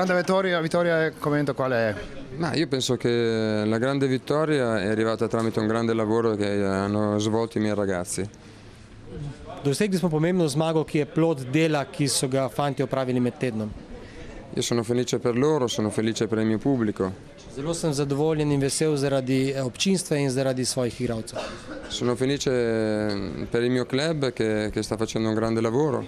grande vittoria, commento qual è? Ma io penso che la grande vittoria è arrivata tramite un grande lavoro che hanno svolto i miei ragazzi. Dosegli smo pomembno zmago, ki je plod dela, ki so ga fanti opravili med tednom. Io sono felice per loro, sono felice per il mio pubblico. Zelo sem zadovoljen in vesel zaradi občinstva in zaradi svojih igralcev. Sono felice per il mio club che sta facendo un grande lavoro.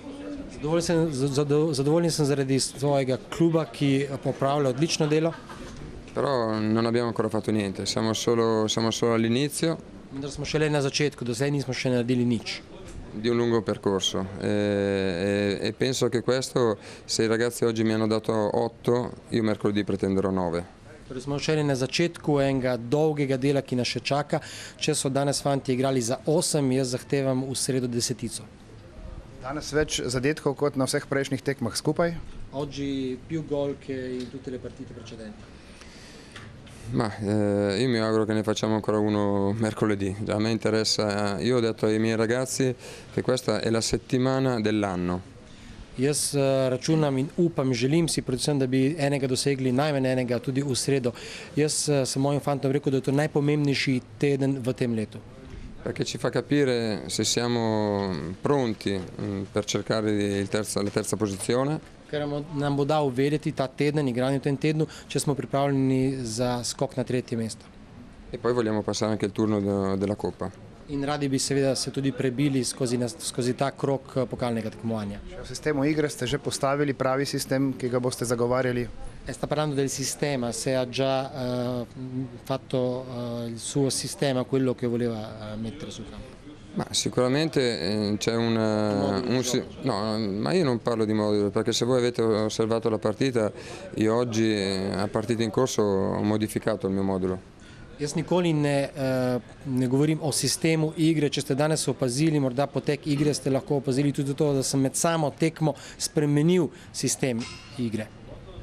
Zadovoljen sem zaradi svojega kluba, ki opravlja odlično delo. Però non abbiamo ancora fatto niente, siamo solo all'inizio. Vendar smo šele na začetku, do zdaj nismo še naredili nič. Di un lungo percorso e penso che questo, se i ragazzi oggi mi hanno dato 8, io mercoledì pretenderò 9. Torej smo šele na začetku enega dolgega dela, ki nas še čaka. Če so danes fanti igrali za 8, jaz zahtevam v sredo 10. Danes več zadetkov kot na vseh prejšnjih tekmah skupaj? Oggi più gol che in tutte le partite precedenti. Ma io mi auguro che ne facciamo ancora uno mercoledì. A me interessa, io ho detto ai miei ragazzi che questa è la settimana dell'anno. Jaz računam in upam, želim si predvsem, da bi enega dosegli, najmanj enega tudi v sredo. Jaz sem mojim fantom rekel, da je to najpomembnejši teden v tem letu. Perché ci fa capire se siamo pronti per cercare la terza posizione. Ker nam bo dal vedeti ta teden, igranje v tem tednu, če smo pripravljeni za skok na 3. mesto. E poi vogliamo passare anche il turno della Coppa. In radi bi seveda se tudi prebili skozi ta krog pokalnega tekmovanja. V sistemu igre ste že postavili pravi sistem, ki ga boste zagovarjali? Sta parlando del sistema, se ha già fatto il suo sistema, quello che voleva mettere sul campo. Ma sicuramente c'è no, ma io non parlo di modulo, perché se voi avete osservato la partita, io oggi a partita in corso ho modificato il mio modulo. Jaz nikoli ne govorim o sistemu igre. Če ste danes opazili morda potek igre, ste lahko opazili tudi to, da sem med samo tekmo spremenil sistem igre.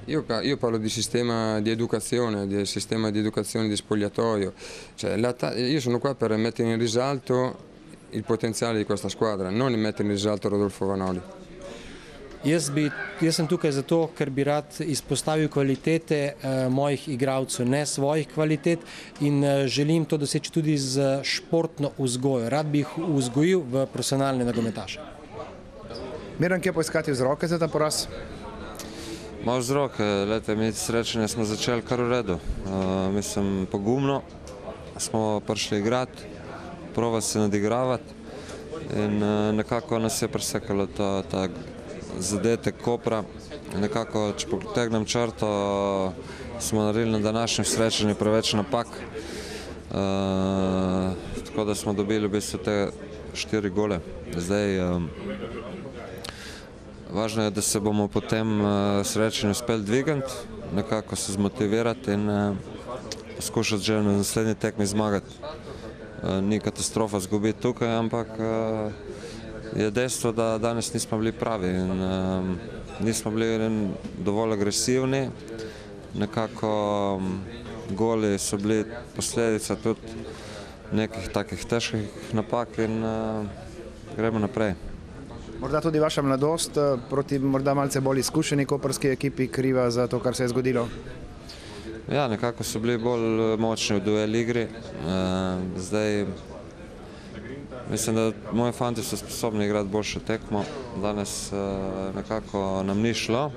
Io parlo di sistema di educazione di spogliatoio. Cioè, io sono qua per mettere in risalto il potenziale di questa squadra, non mettere in risalto Rodolfo Vanoli. Jaz sem tukaj zato, ker bi rad izpostavil kvalitete mojih igralcev, ne svojih kvalitet, in želim to doseči tudi z športno vzgojo. Rad bi jih vzgojil v profesionalne nogometaše. Miran, kje poiskati vzroke za ta poraz? Malo vzroke, mi srečanje smo začeli kar v redu. Mislim, pogumno smo prišli igrati, prova se nadigravati in nekako nas je presekalo ta zadetek Kopra. Nekako, če potegnem črto, smo naredili na današnjem srečanju preveč napak, tako da smo dobili v bistvu te 4 gole. Zdaj, važno je, da se bomo po tem srečanju uspeli dvigati, nekako se zmotivirati in poskušati že na naslednji tekmi zmagati. Ni katastrofa izgubiti tukaj, ampak je dejstvo, da danes nismo bili pravi in nismo bili dovolj agresivni. Nekako goli so bili posledica tudi nekih takih težkih napak in gremo naprej. Morda tudi vaša mladost proti morda malce bolj izkušeni koprski ekipi kriva za to, kar se je zgodilo? Ja, nekako so bili bolj močni v duel igri. Zdaj, mislim, da moji fanti so sposobni igrati boljšo tekmo. Danes nekako nam ni šlo,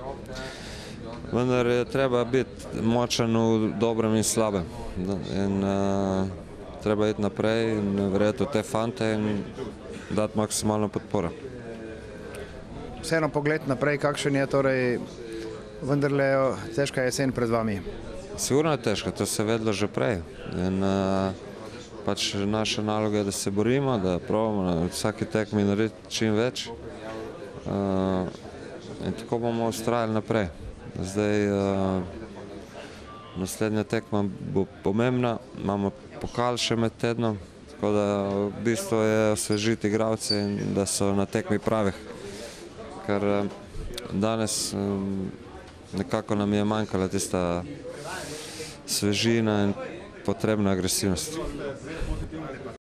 vendar je treba biti močen v dobrem in slabem. In treba iti naprej in verjeti v te fante in dati maksimalno podporo. Vseeno pogled naprej, kakšen je torej vendarle težka jesen pred vami? Sigurno je težko, to se je vedelo že prej. In pač naša naloga je, da se borimo, da probamo na vsaki tekmi narediti čim več. In tako bomo ustrajali naprej. Zdaj, naslednja tekma bo pomembna, imamo pokal še med tednom, tako da v bistvu je osvežiti igralce in da so na tekmi pravih. Ker danes nekako nam je manjkala tista svežina in potrebna agresivnost.